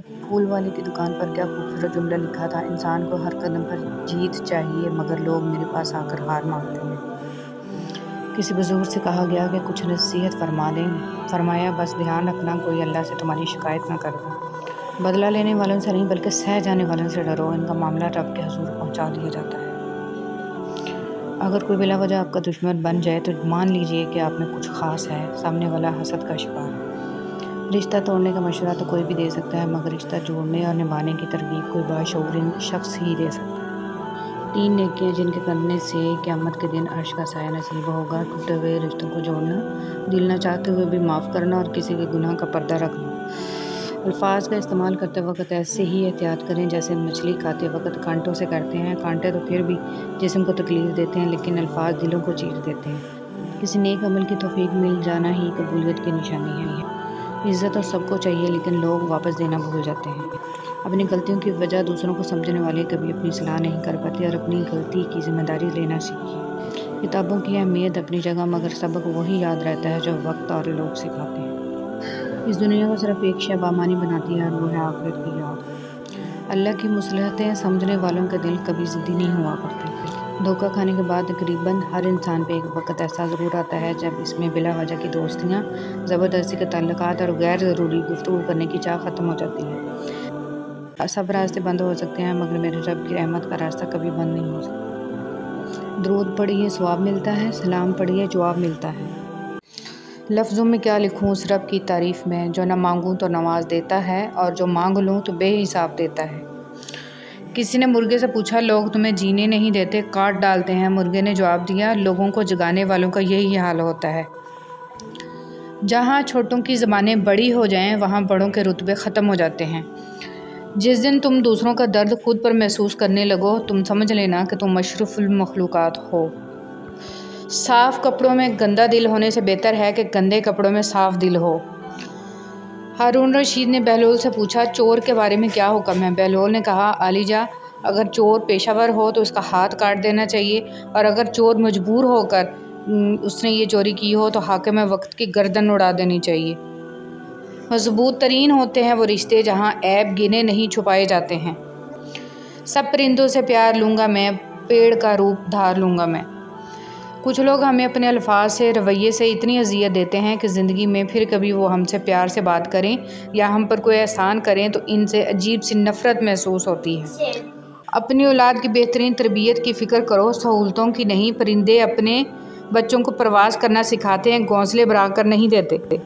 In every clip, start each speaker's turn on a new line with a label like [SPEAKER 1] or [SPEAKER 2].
[SPEAKER 1] ایک پھول والے کی دکان پر کیا خوبصورت جملہ لکھا تھا، انسان کو ہر قدم پر جیت چاہیے مگر لوگ میرے پاس آ کر ہار مانگتے ہیں۔ کسی بزرگ سے کہا گیا کہ کچھ نصیحت فرما دیں، فرمایا بس دھیان رکھنا کوئی اللہ سے تمہاری شکایت نہ کر دے۔ بدلہ لینے والوں سے نہیں بلکہ سہ جانے والوں سے ڈرو، ان کا معاملہ رب کے حضور پہنچا دیا جاتا ہے۔ اگر کوئی بلا وجہ آپ کا دشمن بن جائے تو مان لیجئے کہ آپ میں کچھ خاص ہے، سامنے والا حسد کا شکار ہے۔ رشتہ توڑنے کا مشورہ تو کوئی بھی دے سکتا ہے مگر رشتہ جوڑنے اور نبھانے کی ترغیب کوئی باشعور شخص ہی دے سکتا ہے۔ 3 نیکیاں جن کے کرنے سے قیامت کے دن عرش کا سایہ نصیب ہوگا: ٹوٹے ہوئے رشتوں کو جوڑنا، دل نہ چاہتے ہوئے بھی معاف کرنا اور کسی کے گناہ کا پردہ رکھنا۔ الفاظ کا استعمال کرتے وقت ایسے ہی احتیاط کریں جیسے مچھلی کھاتے وقت کانٹوں سے کرتے ہیں۔ کانٹے تو پھر بھی جسم کو تکلیف دیتے ہیں لیکن الفاظ دلوں کو چیر دیتے ہیں۔ کسی نیک عمل کی توفیق مل جانا ہی قبولیت کی نشانی ہے۔ عزت تو سب کو چاہیے لیکن لوگ واپس دینا بھول جاتے ہیں۔ اپنی غلطیوں کی وجہ دوسروں کو سمجھنے والے کبھی اپنی اصلاح نہیں کر پاتے اور اپنی غلطی کی ذمہ داری لینا سیکھیے۔ کتابوں کی اہمیت اپنی جگہ مگر سبق وہی یاد رہتا ہے جو وقت اور لوگ سکھاتے ہیں۔ اس دنیا کو صرف ایک شے بامانی بناتی ہے اور وہ ہے آخرت کی یاد۔ اللہ کی مصلحتیں سمجھنے والوں کے دل کبھی ضدی نہیں ہوا کرتے۔ دھوکہ کھانے کے بعد تقریباً ہر انسان پہ ایک وقت ایسا ضرور آتا ہے جب اس میں بلا وجہ کی دوستیاں، زبردستی کے تعلقات اور غیر ضروری گفتگو کرنے کی چاہ ختم ہو جاتی ہے۔ سب راستے بند ہو سکتے ہیں مگر میرے رب کی رحمت کا راستہ کبھی بند نہیں ہو سکتا۔ درود پڑھیے ثواب ملتا ہے، سلام پڑھیے جواب ملتا ہے۔ لفظوں میں کیا لکھوں اس رب کی تعریف میں، جو نہ مانگوں تو نواز دیتا ہے اور جو مانگ لوں تو بے حساب دیتا ہے۔ کسی نے مرغے سے پوچھا لوگ تمہیں جینے نہیں دیتے، کاٹ ڈالتے ہیں؟ مرغے نے جواب دیا لوگوں کو جگانے والوں کا یہی حال ہوتا ہے۔ جہاں چھوٹوں کی زبانیں بڑی ہو جائیں وہاں بڑوں کے رتبے ختم ہو جاتے ہیں۔ جس دن تم دوسروں کا درد خود پر محسوس کرنے لگو تم سمجھ لینا کہ تم اشرف المخلوقات ہو۔ صاف کپڑوں میں گندا دل ہونے سے بہتر ہے کہ گندے کپڑوں میں صاف دل ہو۔ ہارون رشید نے بہلول سے پوچھا چور کے بارے میں کیا حکم ہے؟ بہلول نے کہا عالی جاں، اگر چور پیشہ ور ہو تو اس کا ہاتھ کاٹ دینا چاہیے اور اگر چور مجبور ہو کر اس نے یہ چوری کی ہو تو حاکم وقت کی گردن اڑا دینی چاہیے۔ مضبوط ترین ہوتے ہیں وہ رشتے جہاں عیب گنے نہیں چھپائے جاتے ہیں۔ سب پرندوں سے پیار لوں گا میں، پیڑ کا روپ دھار لوں گا میں۔ کچھ لوگ ہمیں اپنے الفاظ سے، رویے سے اتنی اذیت دیتے ہیں کہ زندگی میں پھر کبھی وہ ہم سے پیار سے بات کریں یا ہم پر کوئی احسان کریں تو ان سے عجیب سی نفرت محسوس ہوتی ہے۔ اپنی اولاد کی بہترین تربیت کی فکر کرو، سہولتوں کی نہیں۔ پرندے اپنے بچوں کو پرواز کرنا سکھاتے ہیں، گھونسلے بنا کر نہیں دیتے۔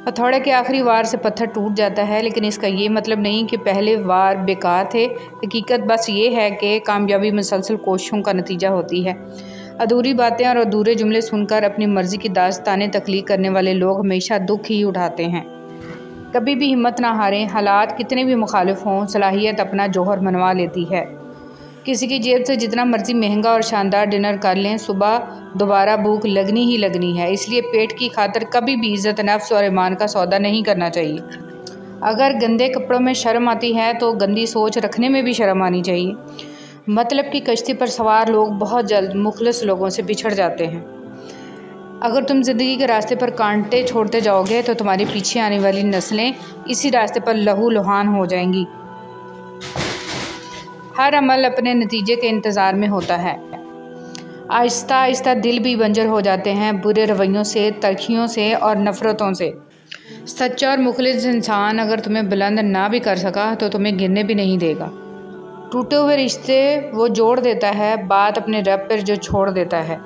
[SPEAKER 1] ہتھوڑے کے آخری وار سے پتھر ٹوٹ جاتا ہے لیکن اس کا یہ مطلب نہیں کہ پہلے وار بیکار تھے۔ حقیقت بس یہ ہے کہ کامیابی مسلسل کوششوں کا نتیجہ ہوتی ہے۔ ادھوری باتیں اور ادھورے جملے سن کر اپنی مرضی کی داستانیں تخلیق کرنے والے لوگ ہمیشہ دکھ ہی اٹھاتے ہیں۔ کبھی بھی ہمت نہ ہاریں، حالات کتنے بھی مخالف ہوں، صلاحیت اپنا جوہر منوا لیتی ہے۔ کسی کی جیب سے جتنا مرضی مہنگا اور شاندار ڈنر کر لیں، صبح دوبارہ بھوک لگنی ہی لگنی ہے۔ اس لیے پیٹ کی خاطر کبھی بھی عزت نفس اور ایمان کا سودا نہیں کرنا چاہیے۔ اگر گندے کپڑوں میں شرم آتی ہے تو گندی سوچ رکھنے میں بھی شرم آنی چاہیے۔ مطلب کی کشتی پر سوار لوگ بہت جلد مخلص لوگوں سے بچھڑ جاتے ہیں۔ اگر تم زندگی کے راستے پر کانٹے چھوڑتے جاؤ گے تو تمہاری پیچھے آنے والی نسلیں اسی راستے پر لہو لہان ہو جائیں گی۔ ہر عمل اپنے نتیجے کے انتظار میں ہوتا ہے۔ آہستہ آہستہ دل بھی بنجر ہو جاتے ہیں، برے رویوں سے، تلخیوں سے اور نفرتوں سے۔ سچا اور مخلص انسان اگر تمہیں بلند نہ بھی کر سکا تو تمہیں گرنے بھی نہیں دے گا۔ ٹوٹے ہوئے رشتے وہ جوڑ دیتا ہے، بات اپنے رب پر جو چھوڑ دیتا ہے۔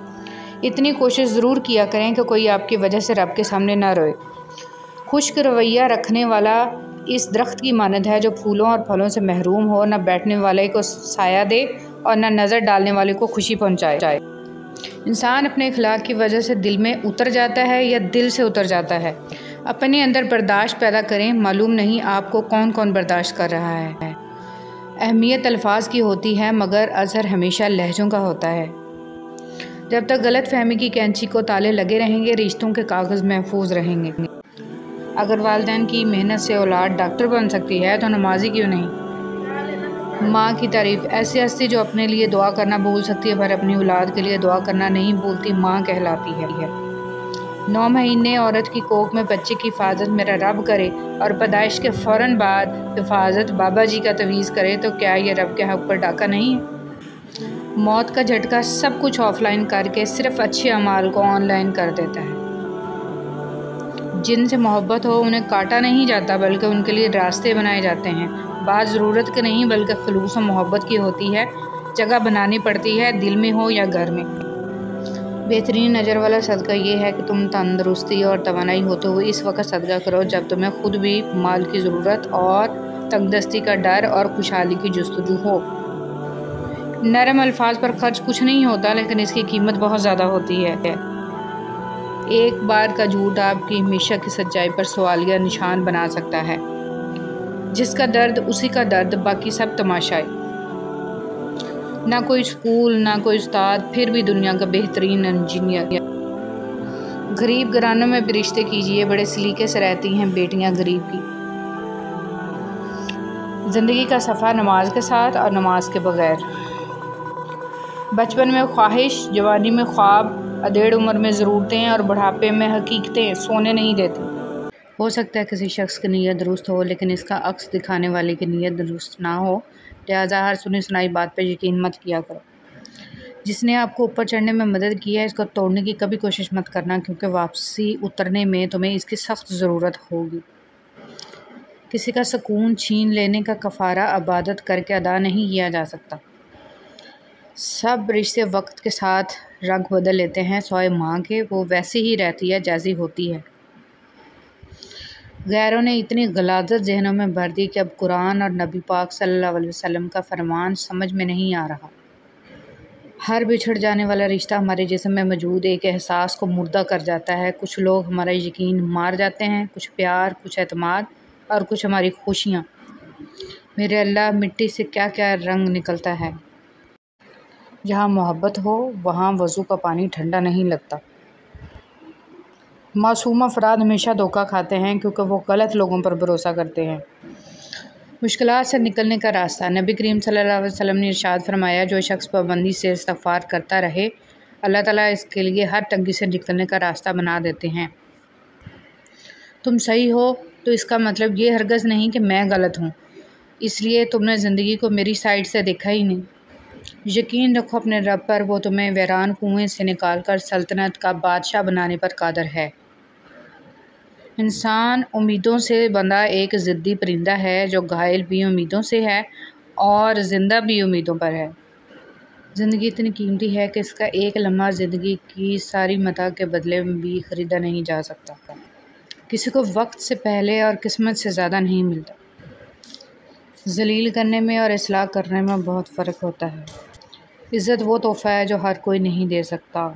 [SPEAKER 1] اتنی کوشش ضرور کیا کریں کہ کوئی آپ کی وجہ سے رب کے سامنے نہ روئے۔ خشک رویہ رکھنے والا اس درخت کی مانند ہے جو پھولوں اور پھلوں سے محروم ہو، نہ بیٹھنے والے کو سایہ دے اور نہ نظر ڈالنے والے کو خوشی پہنچائے۔ انسان اپنے اخلاق کی وجہ سے دل میں اتر جاتا ہے یا دل سے اتر جاتا ہے۔ اپنے اندر برداشت پیدا کریں، معلوم نہیں آپ کو کون کون برداشت کر رہا ہے۔ اہمیت الفاظ کی ہوتی ہے مگر اثر ہمیشہ لہجوں کا ہوتا ہے۔ جب تک غلط فہمی کی کینچی کو تالے لگے رہیں گے رشتوں کے کاغذ محفوظ رہیں گے۔ اگر والدین کی محنت سے اولاد ڈاکٹر بن سکتی ہے تو نمازی کیوں نہیں؟ ماں کی تعریف ایسی ہستی جو اپنے لیے دعا کرنا بھول سکتی ہے پر اپنی اولاد کے لیے دعا کرنا نہیں بھولتی ماں کہلاتی ہے۔ 9 مہینے عورت کی کوکھ میں بچے کی حفاظت میرا رب کرے اور پیدائش کے فوراً بعد حفاظت بابا جی کا تویز کرے تو کیا یہ رب کے حق پر ڈاکہ نہیں ہے؟ موت کا جھٹکا سب کچھ آف لائن کر کے صرف اچھے اعمال کو آن لائن کر دیتا ہے۔ جن سے محبت ہو انہیں کاٹا نہیں جاتا بلکہ ان کے لیے راستے بنائے جاتے ہیں۔ بات ضرورت کے نہیں بلکہ خلوص و محبت کی ہوتی ہے۔ جگہ بنانی پڑتی ہے، دل میں ہو یا گھر میں۔ بہترین اجر والا صدقہ یہ ہے کہ تم تندرستی اور توانائی ہوتے ہوئے اس وقت صدقہ کرو جب تمہیں خود بھی مال کی ضرورت اور تنگ دستی کا ڈر اور خوشحالی کی جستجو ہو۔ نرم الفاظ پر خرچ کچھ نہیں ہوتا لیکن اس کی قیمت بہت زیادہ ہوتی ہے۔ ایک بار کا جھوٹ آپ کی ہمیشہ کی سچائی پر سوالیہ نشان بنا سکتا ہے۔ جس کا درد اسی کا درد، باقی سب تماشائی۔ نہ کوئی سکول، نہ کوئی استاد، پھر بھی دنیا کا بہترین انجینئر۔ غریب گھرانوں میں بھی رشتے کیجیے، بڑے سلیقے سے رہتی ہیں بیٹیاں غریب کی۔ زندگی کا صفحہ نماز کے ساتھ اور نماز کے بغیر۔ بچپن میں خواہش، جوانی میں خواب، ادھیڑ عمر میں ضرورتیں اور بڑھاپے میں حقیقتیں سونے نہیں دیتی۔ ہو سکتا ہے کسی شخص کی نیت درست ہو لیکن اس کا عکس دکھانے والے کی نیت درست نہ ہو، لہٰذا ہر سنی سنائی بات پر یقین مت کیا کرو۔ جس نے آپ کو اوپر چڑھنے میں مدد کی ہے اس کو توڑنے کی کبھی کوشش مت کرنا کیونکہ واپسی اترنے میں تمہیں اس کی سخت ضرورت ہوگی۔ کسی کا سکون چھین لینے کا کفارہ عبادت کر کے ادا نہیں کیا جا سکتا۔ سب رشتے وقت کے ساتھ رنگ بدل لیتے ہیں سوائے ماں کے، وہ ویسی ہی رہتی ہے جیسی ہوتی ہے۔ غیروں نے اتنی غلاظت ذہنوں میں بھر دی کہ اب قرآن اور نبی پاک صلی اللہ علیہ وسلم کا فرمان سمجھ میں نہیں آ رہا۔ ہر بچھڑ جانے والا رشتہ ہمارے جسم میں موجود ایک احساس کو مردہ کر جاتا ہے۔ کچھ لوگ ہمارا یقین مار جاتے ہیں، کچھ پیار، کچھ اعتماد اور کچھ ہماری خوشیاں۔ میرے اللہ، مٹی سے کیا کیا رنگ نکلتا ہے۔ جہاں محبت ہو وہاں وضو کا پانی ٹھنڈا نہیں لگتا۔ معصوم افراد ہمیشہ دھوکہ کھاتے ہیں کیونکہ وہ غلط لوگوں پر بھروسہ کرتے ہیں۔ مشکلات سے نکلنے کا راستہ۔ نبی کریم صلی اللہ علیہ وسلم نے ارشاد فرمایا، جو شخص پابندی سے استغفار کرتا رہے اللہ تعالیٰ اس کے لیے ہر تنگی سے نکلنے کا راستہ بنا دیتے ہیں۔ تم صحیح ہو تو اس کا مطلب یہ ہرگز نہیں کہ میں غلط ہوں، اس لیے تم نے زندگی کو میری سائڈ سے دیکھا ہی نہیں۔ یقین رکھو اپنے رب پر، وہ تمہیں ویران کنویں سے نکال کر سلطنت کا بادشاہ بنانے پر قادر ہے۔ انسان امیدوں سے بندھا ایک ضدی پرندہ ہے جو گھائل بھی امیدوں سے ہے اور زندہ بھی امیدوں پر ہے۔ زندگی اتنی قیمتی ہے کہ اس کا ایک لمحہ زندگی کی ساری متاع کے بدلے میں بھی خریدا نہیں جا سکتا۔ کسی کو وقت سے پہلے اور قسمت سے زیادہ نہیں ملتا۔ ذلیل کرنے میں اور اصلاح کرنے میں بہت فرق ہوتا ہے۔ عزت وہ تحفہ ہے جو ہر کوئی نہیں دے سکتا۔